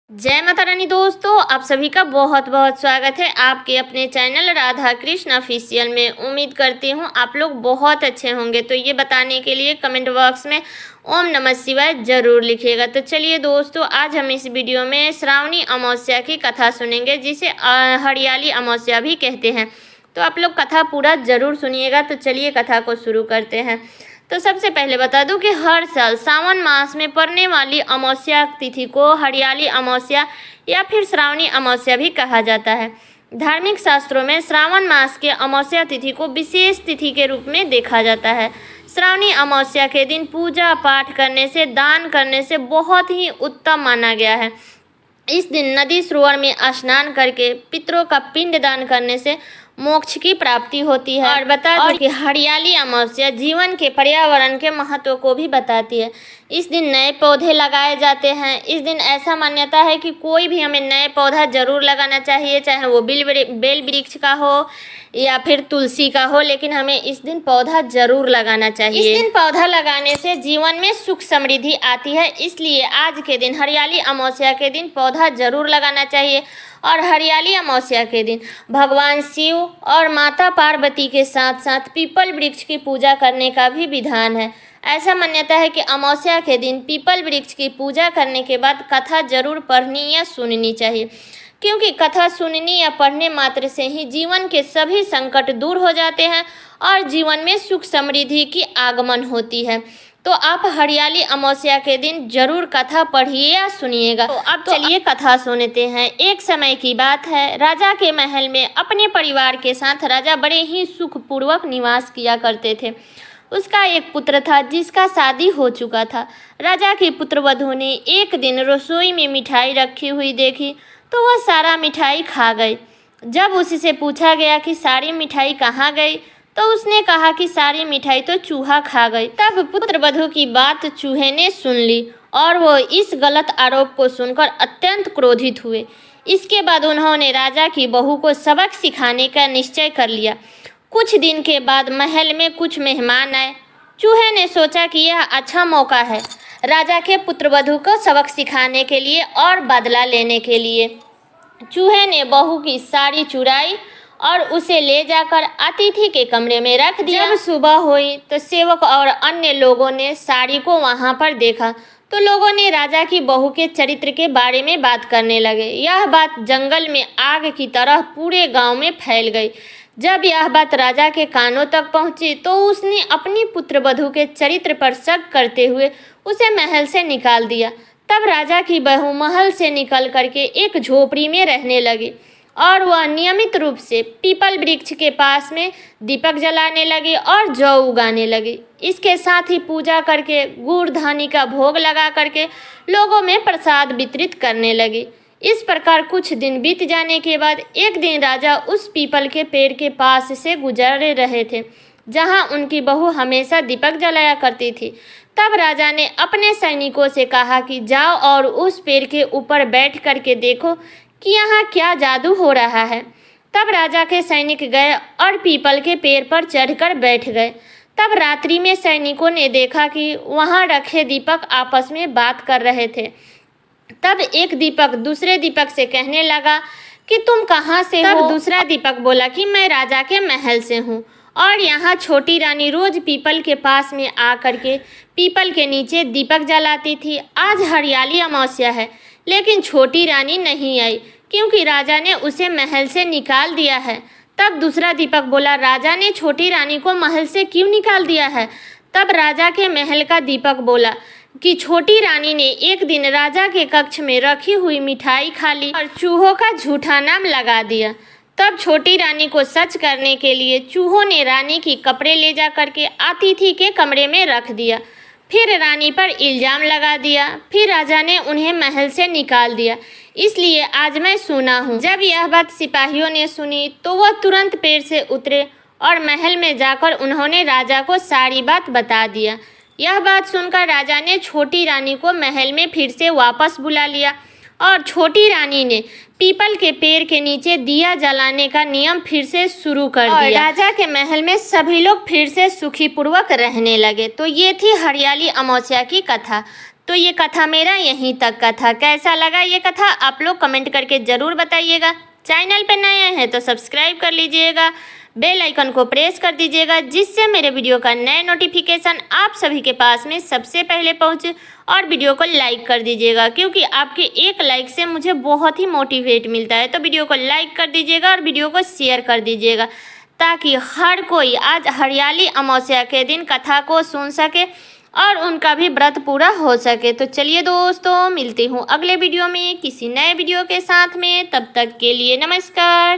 जय माता रानी दोस्तों, आप सभी का बहुत बहुत स्वागत है आपके अपने चैनल राधा कृष्ण ऑफिशियल में। उम्मीद करती हूँ आप लोग बहुत अच्छे होंगे। तो ये बताने के लिए कमेंट बॉक्स में ओम नमः शिवाय जरूर लिखिएगा। तो चलिए दोस्तों, आज हम इस वीडियो में श्रावणी अमावस्या की कथा सुनेंगे, जिसे हरियाली अमावस्या भी कहते हैं। तो आप लोग कथा पूरा जरूर सुनिएगा। तो चलिए कथा को शुरू करते हैं। तो सबसे पहले बता दूं कि हर साल सावन मास में पड़ने वाली अमावस्या तिथि को हरियाली अमावस्या या फिर श्रावणी अमावस्या भी कहा जाता है। धार्मिक शास्त्रों में श्रावण मास के अमावस्या तिथि को विशेष तिथि के रूप में देखा जाता है। श्रावणी अमावस्या के दिन पूजा पाठ करने से, दान करने से बहुत ही उत्तम माना गया है। इस दिन नदी सरोवर में स्नान करके पितरों का पिंड दान करने से मोक्ष की प्राप्ति होती है। और बता दें कि हरियाली अमावस्या जीवन के पर्यावरण के महत्व को भी बताती है। इस दिन नए पौधे लगाए जाते हैं। इस दिन ऐसा मान्यता है कि कोई भी हमें नए पौधा जरूर लगाना चाहिए, चाहे वो बेल वृक्ष का हो या फिर तुलसी का हो, लेकिन हमें इस दिन पौधा जरूर लगाना चाहिए। इस दिन पौधा लगाने से जीवन में सुख समृद्धि आती है, इसलिए आज के दिन हरियाली अमावस्या के दिन पौधा जरूर लगाना चाहिए। और हरियाली अमावस्या के दिन भगवान शिव और माता पार्वती के साथ साथ पीपल वृक्ष की पूजा करने का भी विधान है। ऐसा मान्यता है कि अमावस्या के दिन पीपल वृक्ष की पूजा करने के बाद कथा जरूर पढ़नी या सुननी चाहिए, क्योंकि कथा सुनने या पढ़ने मात्र से ही जीवन के सभी संकट दूर हो जाते हैं और जीवन में सुख समृद्धि की आगमन होती है। तो आप हरियाली अमावस्या के दिन जरूर कथा पढ़िए या सुनिएगा। तो अब चलिए कथा सुनते हैं। एक समय की बात है, राजा के महल में अपने परिवार के साथ राजा बड़े ही सुखपूर्वक निवास किया करते थे। उसका एक पुत्र था जिसका शादी हो चुका था। राजा की पुत्रवधू ने एक दिन रसोई में मिठाई रखी हुई देखी तो वह सारा मिठाई खा गई। जब उससे पूछा गया कि सारी मिठाई कहाँ गई, तो उसने कहा कि सारी मिठाई तो चूहा खा गई। तब पुत्रवधू की बात चूहे ने सुन ली और वो इस गलत आरोप को सुनकर अत्यंत क्रोधित हुए। इसके बाद उन्होंने राजा की बहू को सबक सिखाने का निश्चय कर लिया। कुछ दिन के बाद महल में कुछ मेहमान आए। चूहे ने सोचा कि यह अच्छा मौका है राजा के पुत्रवधू को सबक सिखाने के लिए और बदला लेने के लिए। चूहे ने बहू की साड़ी चुराई और उसे ले जाकर अतिथि के कमरे में रख दिया। जब सुबह हुई तो सेवक और अन्य लोगों ने साड़ी को वहां पर देखा तो लोगों ने राजा की बहू के चरित्र के बारे में बात करने लगे। यह बात जंगल में आग की तरह पूरे गांव में फैल गई। जब यह बात राजा के कानों तक पहुंची तो उसने अपनी पुत्रवधू के चरित्र पर शक करते हुए उसे महल से निकाल दिया। तब राजा की बहू महल से निकल करके एक झोपड़ी में रहने लगी और वह नियमित रूप से पीपल वृक्ष के पास में दीपक जलाने लगी और जौ उगाने लगी। इसके साथ ही पूजा करके गुड़ धानी का भोग लगा करके लोगों में प्रसाद वितरित करने लगी। इस प्रकार कुछ दिन बीत जाने के बाद एक दिन राजा उस पीपल के पेड़ के पास से गुजर रहे थे जहां उनकी बहू हमेशा दीपक जलाया करती थी। तब राजा ने अपने सैनिकों से कहा कि जाओ और उस पेड़ के ऊपर बैठ करके देखो कि यहाँ क्या जादू हो रहा है। तब राजा के सैनिक गए और पीपल के पेड़ पर चढ़कर बैठ गए। तब रात्रि में सैनिकों ने देखा कि वहाँ रखे दीपक आपस में बात कर रहे थे। तब एक दीपक दूसरे दीपक से कहने लगा कि तुम कहाँ से हो? तब दूसरा दीपक बोला कि मैं राजा के महल से हूँ और यहाँ छोटी रानी रोज पीपल के पास में आकर के पीपल के नीचे दीपक जलाती थी। आज हरियाली अमावस्या है लेकिन छोटी रानी नहीं आई क्योंकि राजा ने उसे महल से निकाल दिया है। तब दूसरा दीपक बोला, राजा ने छोटी रानी को महल से क्यों निकाल दिया है? तब राजा के महल का दीपक बोला कि छोटी रानी ने एक दिन राजा के कक्ष में रखी हुई मिठाई खा ली और चूहों का झूठा नाम लगा दिया। तब छोटी रानी को सच करने के लिए चूहों ने रानी की कपड़े ले जा करके अतिथि के कमरे में रख दिया। फिर रानी पर इल्जाम लगा दिया। फिर राजा ने उन्हें महल से निकाल दिया। इसलिए आज मैं सुना हूँ। जब यह बात सिपाहियों ने सुनी तो वह तुरंत पेड़ से उतरे और महल में जाकर उन्होंने राजा को सारी बात बता दिया। यह बात सुनकर राजा ने छोटी रानी को महल में फिर से वापस बुला लिया और छोटी रानी ने पीपल के पेड़ के नीचे दिया जलाने का नियम फिर से शुरू कर दिया। राजा के महल में सभी लोग फिर से सुखी पूर्वक रहने लगे। तो ये थी हरियाली अमावस्या की कथा। तो ये कथा मेरा यहीं तक का था। कैसा लगा ये कथा आप लोग कमेंट करके ज़रूर बताइएगा। चैनल पर नए हैं तो सब्सक्राइब कर लीजिएगा, बेल आइकन को प्रेस कर दीजिएगा, जिससे मेरे वीडियो का नए नोटिफिकेशन आप सभी के पास में सबसे पहले पहुंचे। और वीडियो को लाइक कर दीजिएगा, क्योंकि आपके एक लाइक से मुझे बहुत ही मोटिवेट मिलता है। तो वीडियो को लाइक कर दीजिएगा और वीडियो को शेयर कर दीजिएगा, ताकि हर कोई आज हरियाली अमावस्या के दिन कथा को सुन सके और उनका भी व्रत पूरा हो सके। तो चलिए दोस्तों, मिलती हूँ अगले वीडियो में किसी नए वीडियो के साथ में। तब तक के लिए नमस्कार।